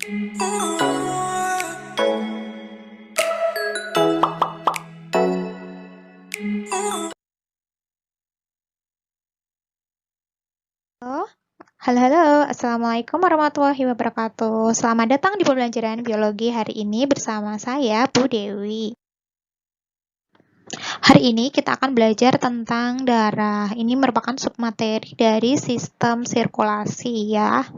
Halo, halo, Assalamualaikum warahmatullahi wabarakatuh. Selamat datang di pembelajaran biologi hari ini bersama saya, Bu Dewi. Hari ini kita akan belajar tentang darah. Ini merupakan submateri dari sistem sirkulasi ya.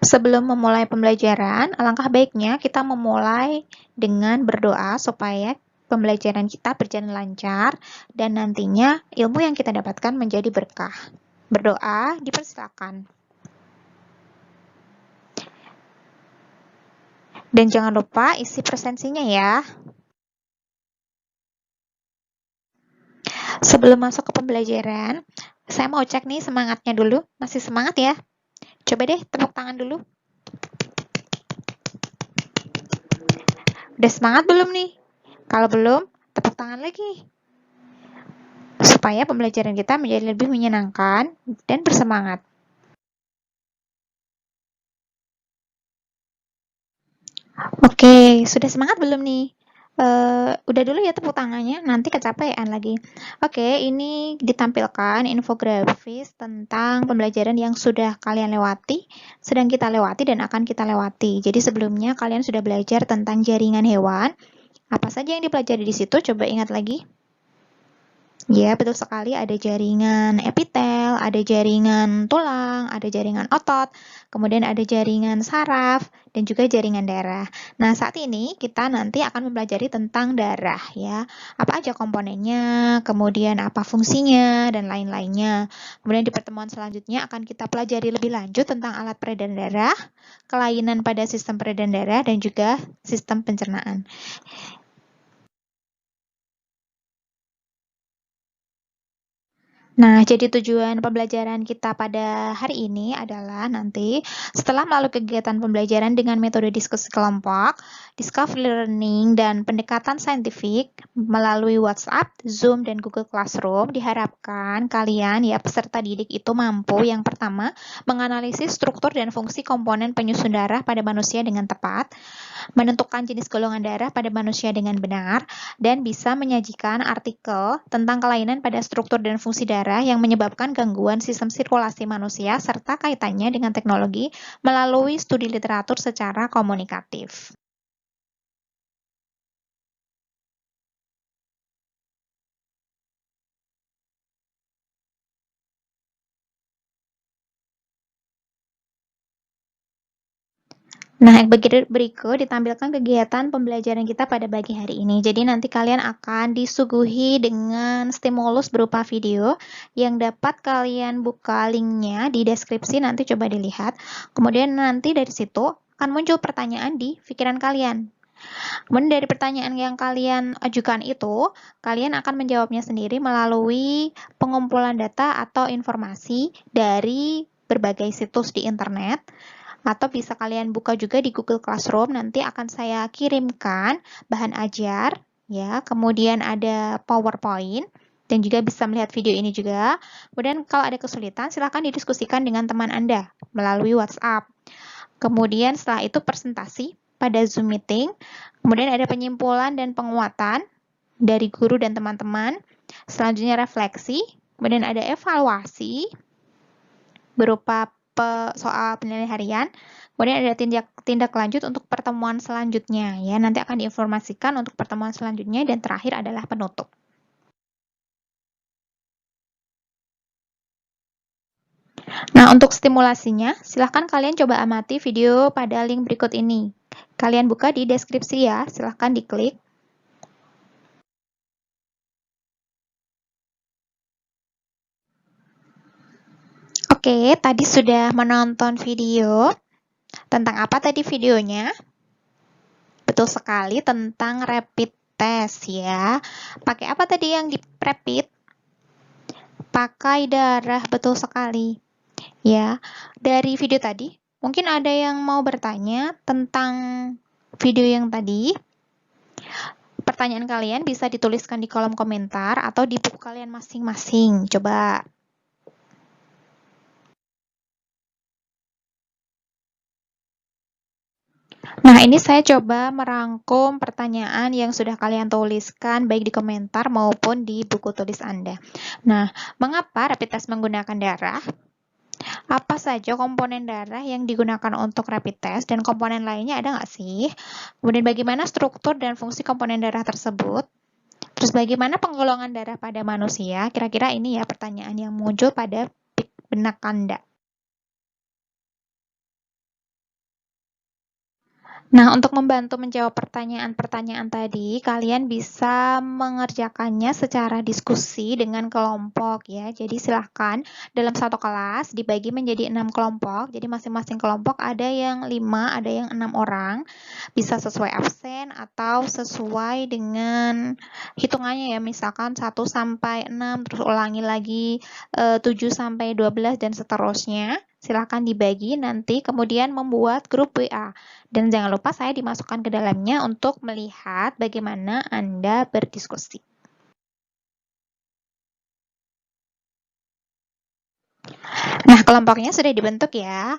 Sebelum memulai pembelajaran, alangkah baiknya kita memulai dengan berdoa supaya pembelajaran kita berjalan lancar dan nantinya ilmu yang kita dapatkan menjadi berkah. Berdoa dipersilakan. Dan jangan lupa isi presensinya ya. Sebelum masuk ke pembelajaran, saya mau cek nih semangatnya dulu. Masih semangat ya? Coba deh tepuk tangan dulu. Udah semangat belum nih? Kalau belum, tepuk tangan lagi. Supaya pembelajaran kita menjadi lebih menyenangkan dan bersemangat. Oke, sudah semangat belum nih? Udah dulu ya tepuk tangannya, nanti kecapean lagi. Oke, ini ditampilkan infografis tentang pembelajaran yang sudah kalian lewati, sedang kita lewati, dan akan kita lewati. Jadi sebelumnya kalian sudah belajar tentang jaringan hewan. Apa saja yang dipelajari di situ? Coba ingat lagi. Ya, betul sekali. Ada jaringan epitel, ada jaringan tulang, ada jaringan otot, kemudian ada jaringan saraf, dan juga jaringan darah. Nah, saat ini kita nanti akan mempelajari tentang darah ya. Apa aja komponennya, kemudian apa fungsinya, dan lain-lainnya. Kemudian di pertemuan selanjutnya akan kita pelajari lebih lanjut tentang alat peredaran darah, kelainan pada sistem peredaran darah, dan juga sistem pencernaan. Nah, jadi tujuan pembelajaran kita pada hari ini adalah nanti setelah melalui kegiatan pembelajaran dengan metode diskusi kelompok, discovery learning, dan pendekatan saintifik melalui WhatsApp, Zoom, dan Google Classroom, diharapkan kalian ya peserta didik itu mampu yang pertama menganalisis struktur dan fungsi komponen penyusun darah pada manusia dengan tepat, menentukan jenis golongan darah pada manusia dengan benar, dan bisa menyajikan artikel tentang kelainan pada struktur dan fungsi darah yang menyebabkan gangguan sistem sirkulasi manusia serta kaitannya dengan teknologi melalui studi literatur secara komunikatif. Nah, yang berikut ditampilkan kegiatan pembelajaran kita pada pagi hari ini. Jadi nanti kalian akan disuguhi dengan stimulus berupa video yang dapat kalian buka linknya di deskripsi, nanti coba dilihat. Kemudian nanti dari situ akan muncul pertanyaan di pikiran kalian. Kemudian dari pertanyaan yang kalian ajukan itu, kalian akan menjawabnya sendiri melalui pengumpulan data atau informasi dari berbagai situs di internet, atau bisa kalian buka juga di Google Classroom. Nanti akan saya kirimkan bahan ajar ya, kemudian ada PowerPoint dan juga bisa melihat video ini juga. Kemudian kalau ada kesulitan silahkan didiskusikan dengan teman Anda melalui WhatsApp. Kemudian setelah itu presentasi pada Zoom meeting, kemudian ada penyimpulan dan penguatan dari guru dan teman-teman. Selanjutnya refleksi, kemudian ada evaluasi berupa soal penilaian harian, kemudian ada tindak lanjut untuk pertemuan selanjutnya ya, nanti akan diinformasikan untuk pertemuan selanjutnya, dan terakhir adalah penutup. Nah, untuk stimulasinya, silahkan kalian coba amati video pada link berikut ini. Kalian buka di deskripsi ya, silahkan diklik. Oke, tadi sudah menonton video. Tentang apa tadi videonya? Betul sekali, tentang rapid test ya. Pakai apa tadi yang di rapid? Pakai darah, betul sekali. Ya, dari video tadi, mungkin ada yang mau bertanya tentang video yang tadi. Pertanyaan kalian bisa dituliskan di kolom komentar atau di buku kalian masing-masing. Coba Nah, ini saya coba merangkum pertanyaan yang sudah kalian tuliskan baik di komentar maupun di buku tulis Anda. Nah, mengapa rapid test menggunakan darah? Apa saja komponen darah yang digunakan untuk rapid test dan komponen lainnya ada nggak sih? Kemudian bagaimana struktur dan fungsi komponen darah tersebut? Terus bagaimana penggolongan darah pada manusia? Kira-kira ini ya pertanyaan yang muncul pada benak Anda. Nah, untuk membantu menjawab pertanyaan-pertanyaan tadi, kalian bisa mengerjakannya secara diskusi dengan kelompok ya. Jadi silahkan dalam satu kelas dibagi menjadi 6 kelompok. Jadi masing-masing kelompok ada yang 5, ada yang 6 orang. Bisa sesuai absen atau sesuai dengan hitungannya ya. Misalkan 1 sampai 6, terus ulangi lagi 7 sampai 12 dan seterusnya. Silahkan dibagi nanti kemudian membuat grup WA. Dan jangan lupa saya dimasukkan ke dalamnya untuk melihat bagaimana Anda berdiskusi. Nah, kelompoknya sudah dibentuk ya.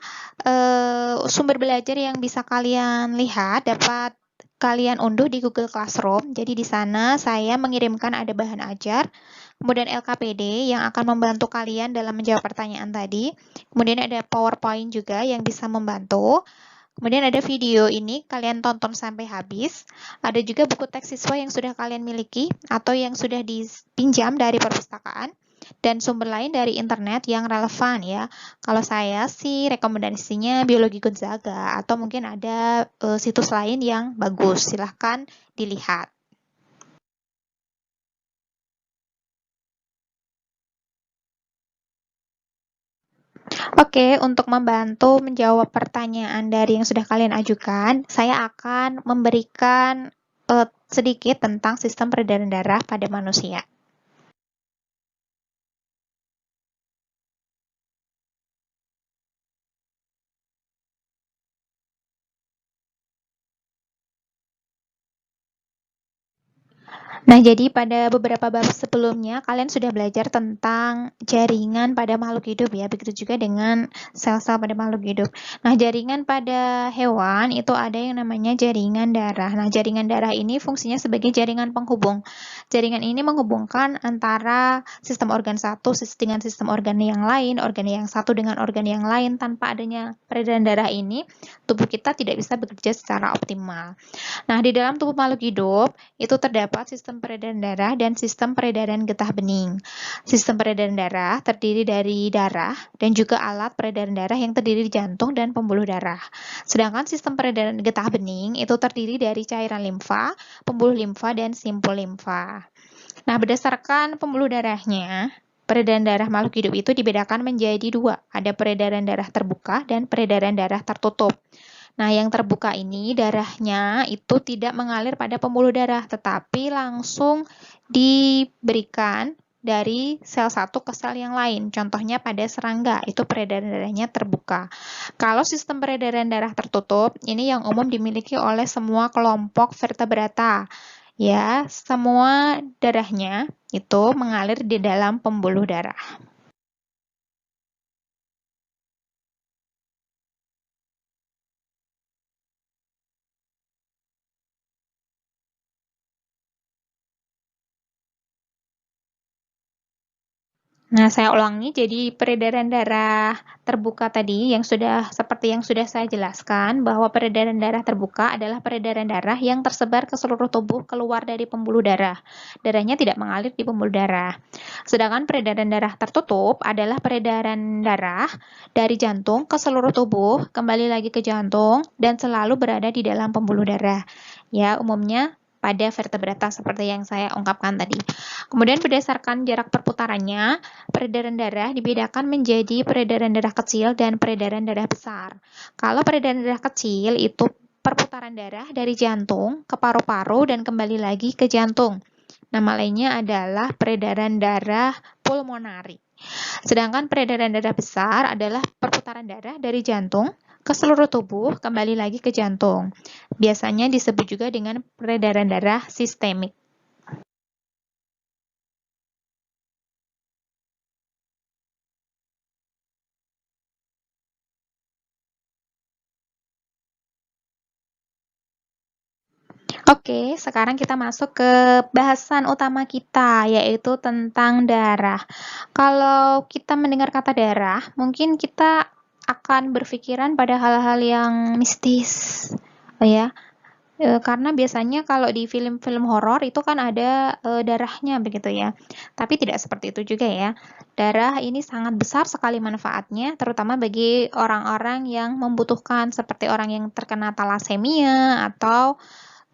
Sumber belajar yang bisa kalian lihat dapat kalian unduh di Google Classroom. Jadi di sana saya mengirimkan ada bahan ajar, kemudian LKPD yang akan membantu kalian dalam menjawab pertanyaan tadi. Kemudian ada PowerPoint juga yang bisa membantu. Kemudian ada video ini, kalian tonton sampai habis. Ada juga buku teks siswa yang sudah kalian miliki atau yang sudah dipinjam dari perpustakaan. Dan sumber lain dari internet yang relevan ya. Kalau saya sih rekomendasinya Biologi Gonzaga atau mungkin ada situs lain yang bagus. Silahkan dilihat. Oke, untuk membantu menjawab pertanyaan dari yang sudah kalian ajukan, saya akan memberikan sedikit tentang sistem peredaran darah pada manusia. Nah, jadi pada beberapa bab sebelumnya kalian sudah belajar tentang jaringan pada makhluk hidup ya, begitu juga dengan sel-sel pada makhluk hidup. Nah, jaringan pada hewan itu ada yang namanya jaringan darah. Nah, jaringan darah ini fungsinya sebagai jaringan penghubung. Jaringan ini menghubungkan antara sistem organ satu dengan sistem organ yang lain, organ yang satu dengan organ yang lain. Tanpa adanya peredaran darah ini, tubuh kita tidak bisa bekerja secara optimal. Nah, di dalam tubuh makhluk hidup itu terdapat sistem peredaran darah dan sistem peredaran getah bening. Sistem peredaran darah terdiri dari darah dan juga alat peredaran darah yang terdiri di jantung dan pembuluh darah. Sedangkan sistem peredaran getah bening itu terdiri dari cairan limfa, pembuluh limfa, dan simpul limfa. Nah, berdasarkan pembuluh darahnya, peredaran darah makhluk hidup itu dibedakan menjadi dua. Ada peredaran darah terbuka dan peredaran darah tertutup. Nah, yang terbuka ini darahnya itu tidak mengalir pada pembuluh darah, tetapi langsung diberikan dari sel satu ke sel yang lain. Contohnya pada serangga, itu peredaran darahnya terbuka. Kalau sistem peredaran darah tertutup, ini yang umum dimiliki oleh semua kelompok vertebrata. Ya, semua darahnya itu mengalir di dalam pembuluh darah. Nah, saya ulangi, jadi peredaran darah terbuka tadi seperti yang sudah saya jelaskan, bahwa peredaran darah terbuka adalah peredaran darah yang tersebar ke seluruh tubuh keluar dari pembuluh darah. Darahnya tidak mengalir di pembuluh darah. Sedangkan peredaran darah tertutup adalah peredaran darah dari jantung ke seluruh tubuh, kembali lagi ke jantung, dan selalu berada di dalam pembuluh darah. Ya, umumnya pada vertebrata seperti yang saya ungkapkan tadi. Kemudian berdasarkan jarak perputarannya, peredaran darah dibedakan menjadi peredaran darah kecil dan peredaran darah besar. Kalau peredaran darah kecil itu perputaran darah dari jantung ke paru-paru dan kembali lagi ke jantung. Nama lainnya adalah peredaran darah pulmonari. Sedangkan peredaran darah besar adalah perputaran darah dari jantung ke seluruh tubuh kembali lagi ke jantung. Biasanya disebut juga dengan peredaran darah sistemik. Oke, sekarang kita masuk ke bahasan utama kita, yaitu tentang darah. Kalau kita mendengar kata darah, mungkin kita akan berpikiran pada hal-hal yang mistis, ya. Karena biasanya kalau di film-film horor itu kan ada darahnya begitu ya. Tapi tidak seperti itu juga ya. Darah ini sangat besar sekali manfaatnya, terutama bagi orang-orang yang membutuhkan seperti orang yang terkena talasemia atau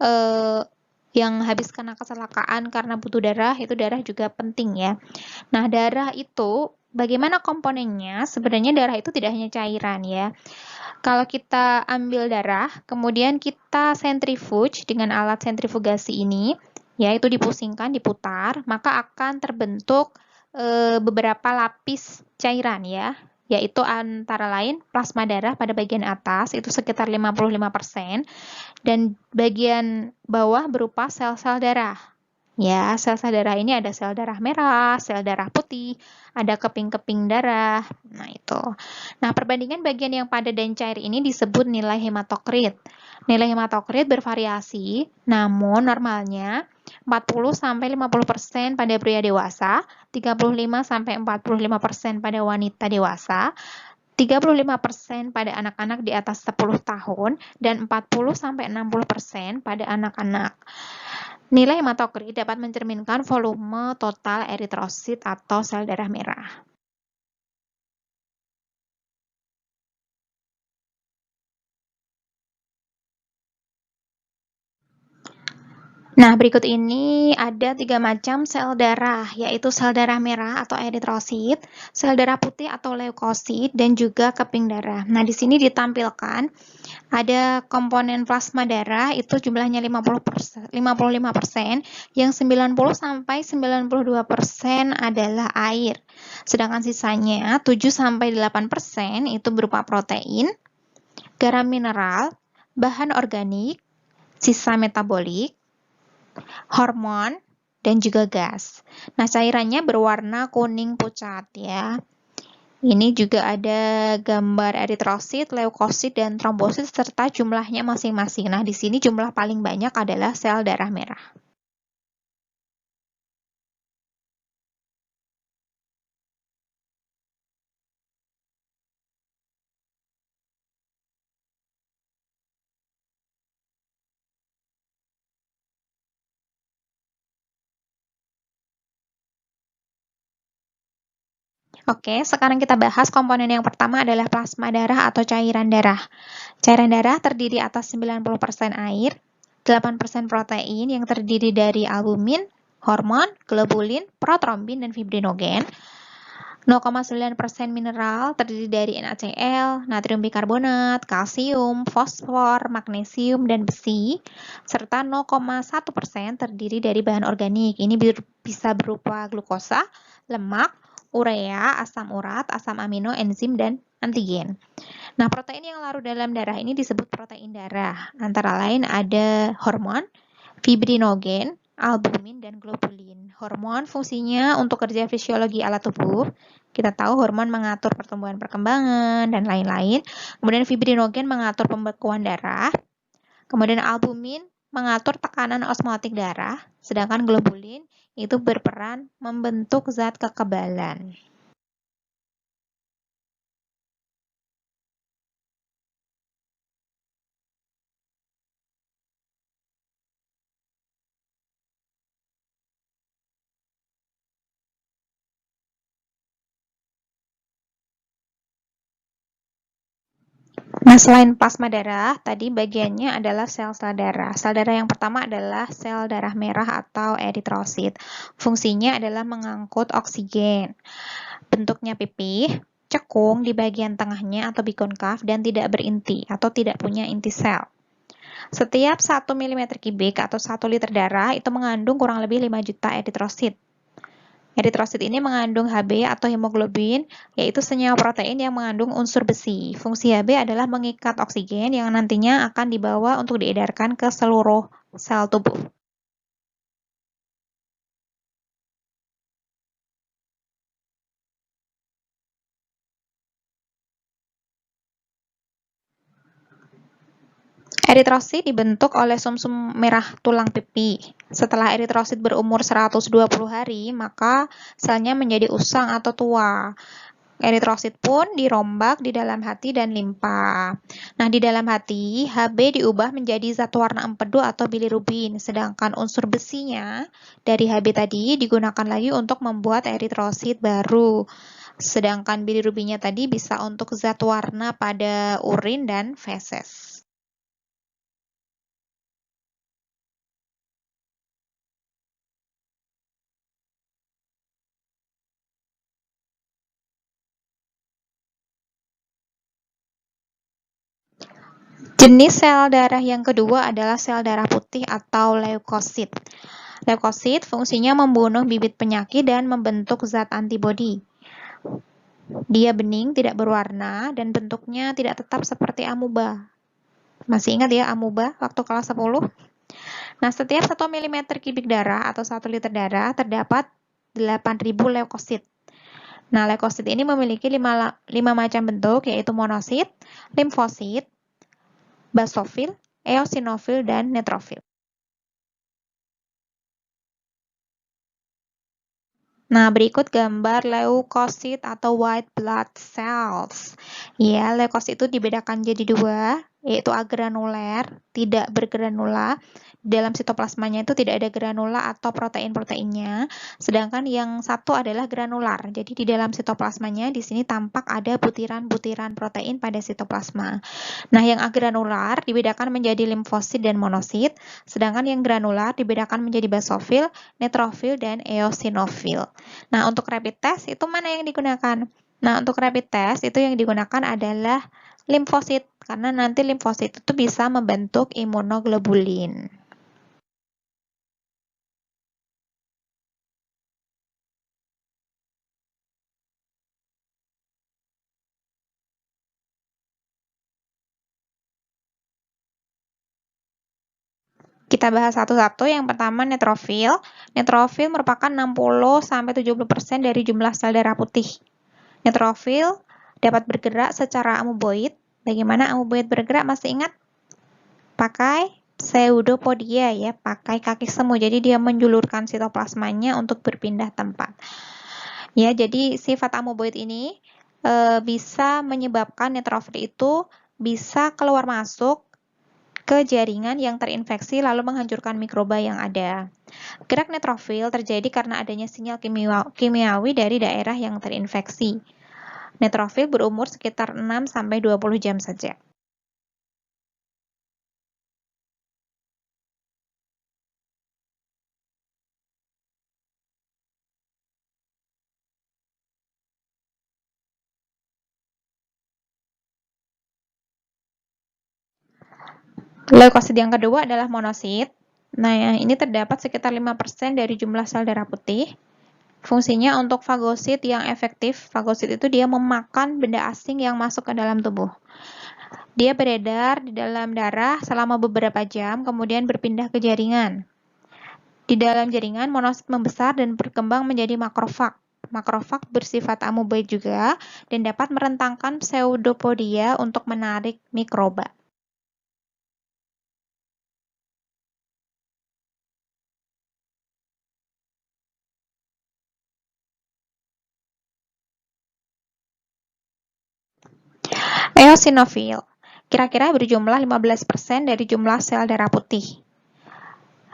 eh, yang habis kena kecelakaan karena butuh darah, itu darah juga penting ya. Nah, darah itu bagaimana komponennya? Sebenarnya darah itu tidak hanya cairan ya. Kalau kita ambil darah, kemudian kita sentrifuge dengan alat sentrifugasi ini, yaitu dipusingkan, diputar, maka akan terbentuk beberapa lapis cairan ya, yaitu antara lain plasma darah pada bagian atas itu sekitar 55%, dan bagian bawah berupa sel-sel darah. Ya, sel-sel darah ini ada sel darah merah, sel darah putih, ada keping-keping darah. Nah, itu. Nah, perbandingan bagian yang padat dan cair ini disebut nilai hematokrit. Nilai hematokrit bervariasi, namun normalnya 40-50% pada pria dewasa, 35-45% pada wanita dewasa, 35% pada anak-anak di atas 10 tahun, dan 40-60% pada anak-anak. Nilai hematokrit dapat mencerminkan volume total eritrosit atau sel darah merah. Nah, berikut ini ada 3 macam sel darah, yaitu sel darah merah atau eritrosit, sel darah putih atau leukosit, dan juga keping darah. Nah, di sini ditampilkan ada komponen plasma darah itu jumlahnya 55%, yang 90-92% adalah air. Sedangkan sisanya 7-8% itu berupa protein, garam mineral, bahan organik, sisa metabolik, hormon, dan juga gas. Nah, cairannya berwarna kuning pucat ya. Ini juga ada gambar eritrosit, leukosit, dan trombosit serta jumlahnya masing-masing. Nah, di sini jumlah paling banyak adalah sel darah merah. Oke, sekarang kita bahas komponen yang pertama adalah plasma darah atau cairan darah. Cairan darah terdiri atas 90% air, 8% protein yang terdiri dari albumin, hormon, globulin, protrombin, dan fibrinogen, 0,9% mineral terdiri dari NaCl, natrium bikarbonat, kalsium, fosfor, magnesium, dan besi, serta 0,1% terdiri dari bahan organik. Ini bisa berupa glukosa, lemak, urea, asam urat, asam amino, enzim, dan antigen. Nah, protein yang larut dalam darah ini disebut protein darah. Antara lain ada hormon, fibrinogen, albumin, dan globulin. Hormon fungsinya untuk kerja fisiologi alat tubuh. Kita tahu hormon mengatur pertumbuhan perkembangan dan lain-lain. Kemudian fibrinogen mengatur pembekuan darah. Kemudian albumin mengatur tekanan osmotik darah. Sedangkan globulin itu berperan membentuk zat kekebalan. Nah, selain plasma darah, tadi bagiannya adalah sel-sel darah. Sel darah yang pertama adalah sel darah merah atau eritrosit. Fungsinya adalah mengangkut oksigen. Bentuknya pipih, cekung di bagian tengahnya atau bikonkav, dan tidak berinti atau tidak punya inti sel. Setiap 1 mm kubik atau 1 liter darah itu mengandung kurang lebih 5 juta eritrosit. Eritrosit ini mengandung Hb atau hemoglobin, yaitu senyawa protein yang mengandung unsur besi. Fungsi Hb adalah mengikat oksigen yang nantinya akan dibawa untuk diedarkan ke seluruh sel tubuh. Eritrosit dibentuk oleh sumsum merah tulang pipi. Setelah eritrosit berumur 120 hari, maka selnya menjadi usang atau tua. Eritrosit pun dirombak di dalam hati dan limpa. Nah, di dalam hati, Hb diubah menjadi zat warna empedu atau bilirubin, sedangkan unsur besinya dari Hb tadi digunakan lagi untuk membuat eritrosit baru. Sedangkan bilirubinnya tadi bisa untuk zat warna pada urin dan feses. Jenis sel darah yang kedua adalah sel darah putih atau leukosit. Leukosit fungsinya membunuh bibit penyakit dan membentuk zat antibodi. Dia bening, tidak berwarna, dan bentuknya tidak tetap seperti amuba. Masih ingat ya amuba waktu kelas 10? Nah, setiap 1 mm kubik darah atau 1 liter darah terdapat 8.000 leukosit. Nah, leukosit ini memiliki 5 macam bentuk, yaitu monosit, limfosit, basofil, eosinofil, dan neutrofil. Nah, berikut gambar leukosit atau white blood cells. Ya, leukosit itu dibedakan jadi dua, yaitu agranuler, tidak bergranula. Dalam sitoplasmanya itu tidak ada granula atau protein-proteinnya, sedangkan yang satu adalah granular. Jadi di dalam sitoplasmanya di sini tampak ada butiran-butiran protein pada sitoplasma. Nah, yang agranular dibedakan menjadi limfosit dan monosit, sedangkan yang granular dibedakan menjadi basofil, neutrofil, dan eosinofil. Nah, untuk rapid test itu mana yang digunakan? Nah, untuk rapid test itu yang digunakan adalah limfosit, karena nanti limfosit itu bisa membentuk imunoglobulin. Kita bahas satu-satu. Yang pertama neutrofil. Neutrofil merupakan 60-70% dari jumlah sel darah putih. Neutrofil dapat bergerak secara amuboid. Bagaimana amuboid bergerak? Masih ingat? Pakai pseudopodia ya, pakai kaki semu. Jadi dia menjulurkan sitoplasmanya untuk berpindah tempat. Ya, jadi sifat amuboid ini bisa menyebabkan neutrofil itu bisa keluar masuk ke jaringan yang terinfeksi lalu menghancurkan mikroba yang ada. Gerak neutrofil terjadi karena adanya sinyal kimiawi dari daerah yang terinfeksi. Neutrofil berumur sekitar 6-20 jam saja. Leukosit yang kedua adalah monosit. Nah, ini terdapat sekitar 5% dari jumlah sel darah putih. Fungsinya untuk fagosit yang efektif. Fagosit itu dia memakan benda asing yang masuk ke dalam tubuh. Dia beredar di dalam darah selama beberapa jam, kemudian berpindah ke jaringan. Di dalam jaringan, monosit membesar dan berkembang menjadi makrofag. Makrofag bersifat amuboid juga dan dapat merentangkan pseudopodia untuk menarik mikroba. Eosinofil kira-kira berjumlah 15% dari jumlah sel darah putih.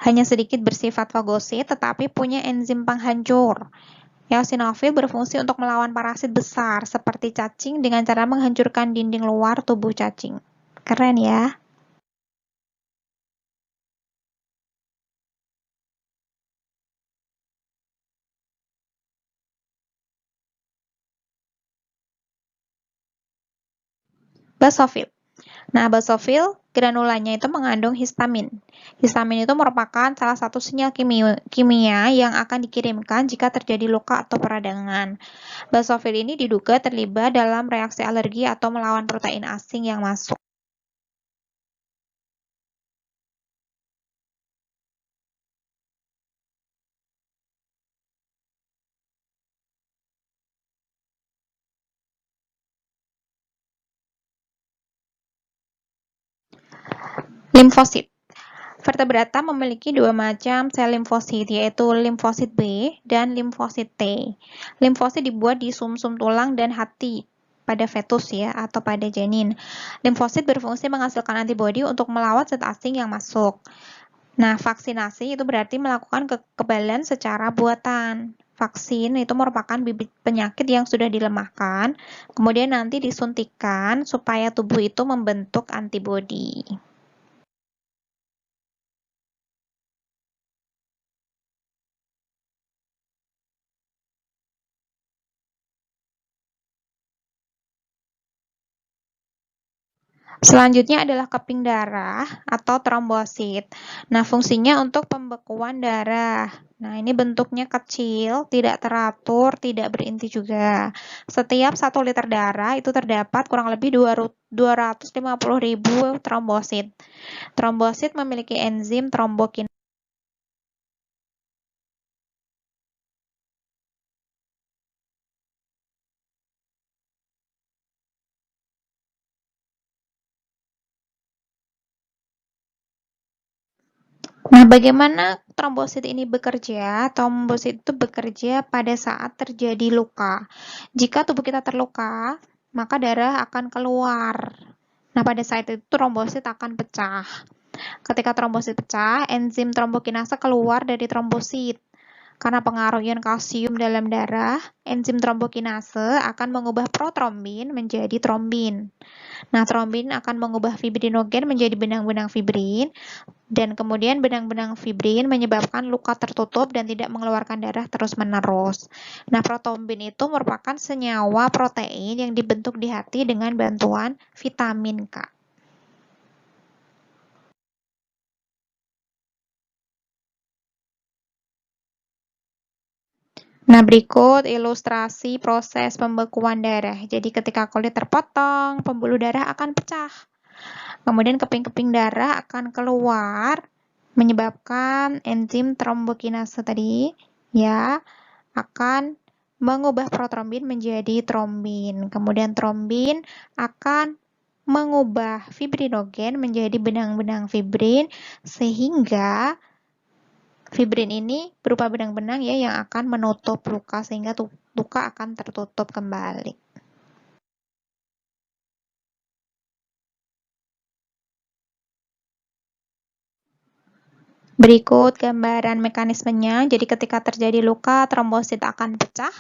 Hanya sedikit bersifat fagosit, tetapi punya enzim penghancur. Eosinofil berfungsi untuk melawan parasit besar, seperti cacing dengan cara menghancurkan dinding luar tubuh cacing. Keren ya? Basofil. Nah, basofil granulanya itu mengandung histamin. Histamin itu merupakan salah satu sinyal kimia yang akan dikirimkan jika terjadi luka atau peradangan. Basofil ini diduga terlibat dalam reaksi alergi atau melawan protein asing yang masuk. Limfosit. Vertebrata memiliki dua macam sel limfosit, yaitu limfosit B dan limfosit T. Limfosit dibuat di sumsum tulang dan hati pada fetus ya, atau pada janin. Limfosit berfungsi menghasilkan antibodi untuk melawan zat asing yang masuk. Nah, vaksinasi itu berarti melakukan kekebalan secara buatan. Vaksin itu merupakan bibit penyakit yang sudah dilemahkan, kemudian nanti disuntikkan supaya tubuh itu membentuk antibodi. Selanjutnya adalah keping darah atau trombosit. Nah, fungsinya untuk pembekuan darah. Nah, ini bentuknya kecil, tidak teratur, tidak berinti juga. Setiap 1 liter darah itu terdapat kurang lebih 250.000 trombosit. Trombosit memiliki enzim trombokinase. Nah, bagaimana trombosit ini bekerja? Trombosit itu bekerja pada saat terjadi luka. Jika tubuh kita terluka, maka darah akan keluar. Nah, pada saat itu trombosit akan pecah. Ketika trombosit pecah, enzim trombokinase keluar dari trombosit. Karena pengaruh ion kalsium dalam darah, enzim trombokinase akan mengubah protrombin menjadi trombin. Nah, trombin akan mengubah fibrinogen menjadi benang-benang fibrin, dan kemudian benang-benang fibrin menyebabkan luka tertutup dan tidak mengeluarkan darah terus-menerus. Nah, protrombin itu merupakan senyawa protein yang dibentuk di hati dengan bantuan vitamin K. Nah, berikut ilustrasi proses pembekuan darah. Jadi, ketika kulit terpotong, pembuluh darah akan pecah. Kemudian keping-keping darah akan keluar, menyebabkan enzim trombokinase tadi ya akan mengubah protrombin menjadi trombin. Kemudian trombin akan mengubah fibrinogen menjadi benang-benang fibrin, sehingga fibrin ini berupa benang-benang ya yang akan menutup luka, sehingga luka akan tertutup kembali. Berikut gambaran mekanismenya. Jadi ketika terjadi luka, trombosit akan pecah,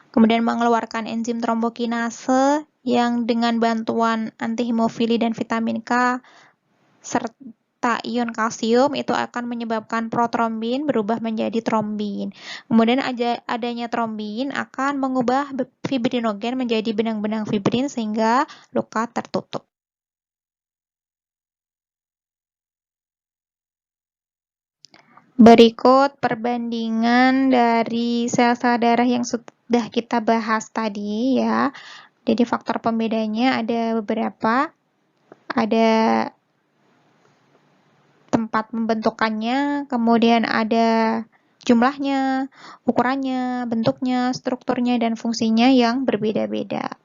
kemudian mengeluarkan enzim trombokinase yang dengan bantuan antihemofili dan vitamin K serta ion kalsium itu akan menyebabkan protrombin berubah menjadi trombin. Kemudian adanya trombin akan mengubah fibrinogen menjadi benang-benang fibrin sehingga luka tertutup. Berikut perbandingan dari sel-sel darah yang sudah kita bahas tadi ya. Jadi faktor pembedanya ada beberapa. Ada tempat pembentukannya, kemudian ada jumlahnya, ukurannya, bentuknya, strukturnya, dan fungsinya yang berbeda-beda.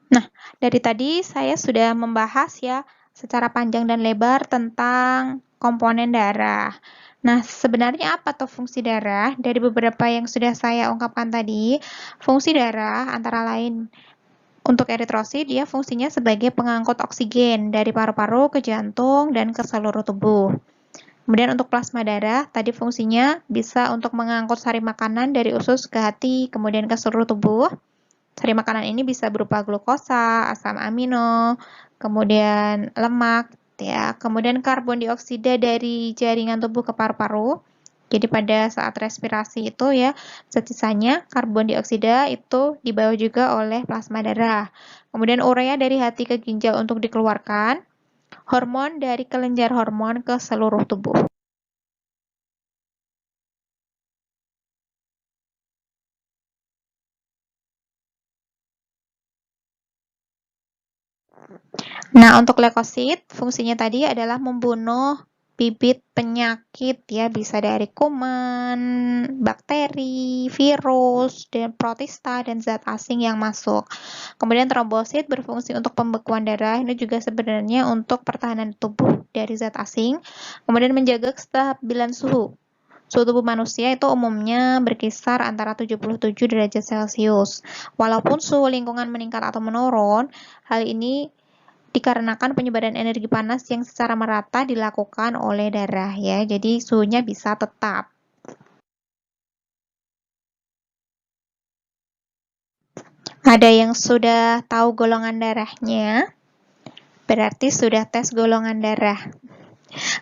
Nah, dari tadi saya sudah membahas ya secara panjang dan lebar tentang komponen darah. Nah, sebenarnya apa tuh fungsi darah? Dari beberapa yang sudah saya ungkapkan tadi, fungsi darah antara lain untuk eritrosit, dia fungsinya sebagai pengangkut oksigen dari paru-paru ke jantung dan ke seluruh tubuh. Kemudian untuk plasma darah, tadi fungsinya bisa untuk mengangkut sari makanan dari usus ke hati, kemudian ke seluruh tubuh. Sari makanan ini bisa berupa glukosa, asam amino, kemudian lemak, ya, kemudian karbon dioksida dari jaringan tubuh ke paru-paru. Jadi pada saat respirasi itu ya, sisanya karbon dioksida itu dibawa juga oleh plasma darah. Kemudian urea dari hati ke ginjal untuk dikeluarkan, hormon dari kelenjar hormon ke seluruh tubuh. Nah, untuk leukosit, fungsinya tadi adalah membunuh bibit penyakit ya, bisa dari kuman, bakteri, virus, dan protista, dan zat asing yang masuk. Kemudian trombosit berfungsi untuk pembekuan darah, ini juga sebenarnya untuk pertahanan tubuh dari zat asing. Kemudian menjaga kestabilan suhu. Suhu tubuh manusia itu umumnya berkisar antara 77 derajat Celcius. Walaupun suhu lingkungan meningkat atau menurun, hal ini dikarenakan penyebaran energi panas yang secara merata dilakukan oleh darah ya. Jadi suhunya bisa tetap. Ada yang sudah tahu golongan darahnya? Berarti sudah tes golongan darah.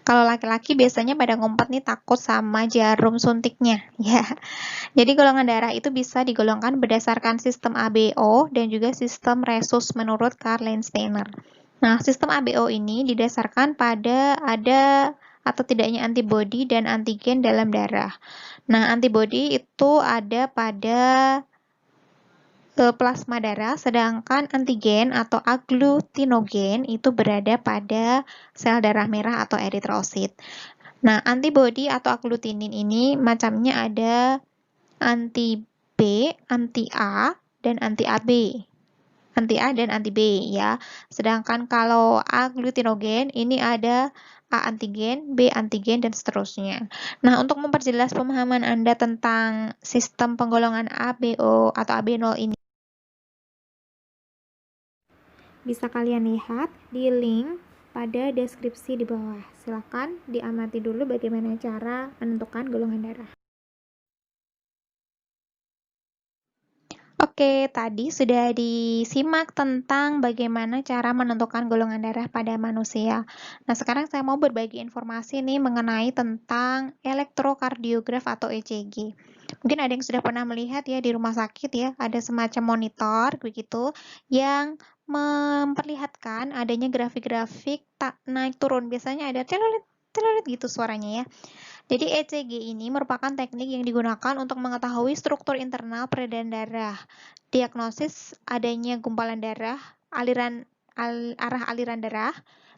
Kalau laki-laki biasanya pada ngumpet nih takut sama jarum suntiknya ya. Jadi golongan darah itu bisa digolongkan berdasarkan sistem ABO dan juga sistem Rhesus menurut Karl Landsteiner. Nah, sistem ABO ini didasarkan pada ada atau tidaknya antibodi dan antigen dalam darah. Nah, antibodi itu ada pada plasma darah, sedangkan antigen atau agglutinogen itu berada pada sel darah merah atau eritrosit. Nah, antibodi atau agglutinin ini macamnya ada anti B, anti A, dan anti AB. Anti A dan anti B ya. Sedangkan kalau agglutinogen ini ada A antigen, B antigen, dan seterusnya. Nah, untuk memperjelas pemahaman Anda tentang sistem penggolongan ABO atau AB0 ini, bisa kalian lihat di link pada deskripsi di bawah. Silakan diamati dulu bagaimana cara menentukan golongan darah. Oke, tadi sudah disimak tentang bagaimana cara menentukan golongan darah pada manusia. Nah, sekarang saya mau berbagi informasi nih mengenai tentang elektrokardiograf atau ECG. Mungkin ada yang sudah pernah melihat ya di rumah sakit ya, ada semacam monitor begitu yang memperlihatkan adanya grafik-grafik tak naik turun. Biasanya ada telolet telolet gitu suaranya ya. Jadi ECG ini merupakan teknik yang digunakan untuk mengetahui struktur internal peredaran darah, diagnosis adanya gumpalan darah, arah aliran darah,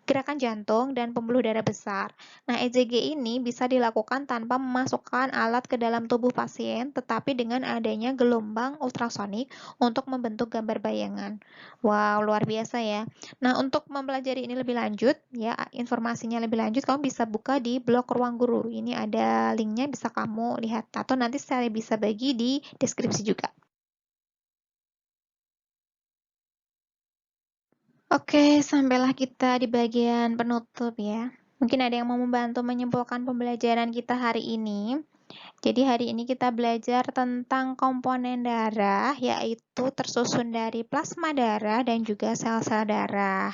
gerakan jantung, dan pembuluh darah besar. Nah, ECG ini bisa dilakukan tanpa memasukkan alat ke dalam tubuh pasien, tetapi dengan adanya gelombang ultrasonik untuk membentuk gambar bayangan. Wow, luar biasa ya. Nah, untuk mempelajari ini lebih lanjut, ya informasinya lebih lanjut, kamu bisa buka di blog Ruang Guru. Ini ada linknya, bisa kamu lihat. Atau nanti saya bisa bagi di deskripsi juga. Oke, sampailah kita di bagian penutup ya. Mungkin ada yang mau membantu menyimpulkan pembelajaran kita hari ini. Jadi hari ini kita belajar tentang komponen darah, yaitu tersusun dari plasma darah dan juga sel-sel darah.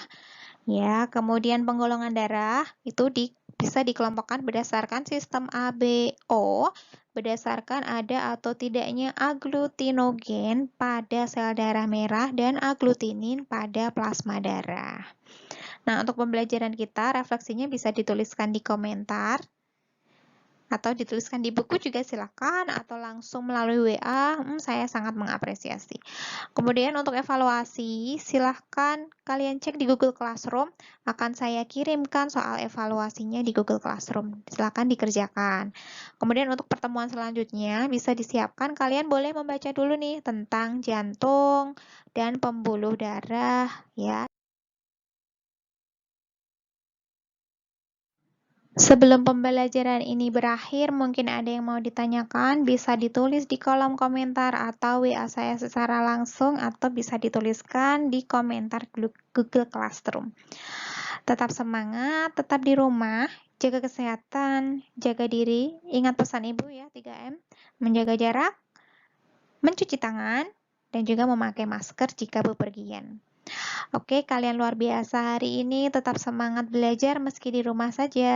Ya, kemudian penggolongan darah itu bisa dikelompokkan berdasarkan sistem ABO, berdasarkan ada atau tidaknya agglutinogen pada sel darah merah dan agglutinin pada plasma darah. Nah, untuk pembelajaran kita, refleksinya bisa dituliskan di komentar atau dituliskan di buku juga silakan, atau langsung melalui WA, saya sangat mengapresiasi. Kemudian untuk evaluasi, silahkan kalian cek di Google Classroom, akan saya kirimkan soal evaluasinya di Google Classroom, silahkan dikerjakan. Kemudian untuk pertemuan selanjutnya, bisa disiapkan, kalian boleh membaca dulu nih tentang jantung dan pembuluh darah ya. Sebelum pembelajaran ini berakhir, mungkin ada yang mau ditanyakan, bisa ditulis di kolom komentar atau WA saya secara langsung, atau bisa dituliskan di komentar Google Classroom. Tetap semangat, tetap di rumah, jaga kesehatan, jaga diri, ingat pesan Ibu ya, 3M, menjaga jarak, mencuci tangan, dan juga memakai masker jika bepergian. Oke, kalian luar biasa hari ini, tetap semangat belajar meski di rumah saja.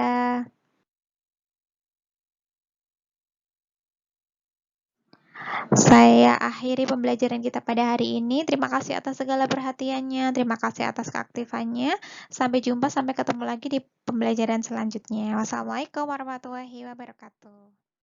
Saya akhiri pembelajaran kita pada hari ini. Terima kasih atas segala perhatiannya, terima kasih atas keaktifannya. Sampai jumpa, sampai ketemu lagi di pembelajaran selanjutnya. Wassalamualaikum warahmatullahi wabarakatuh.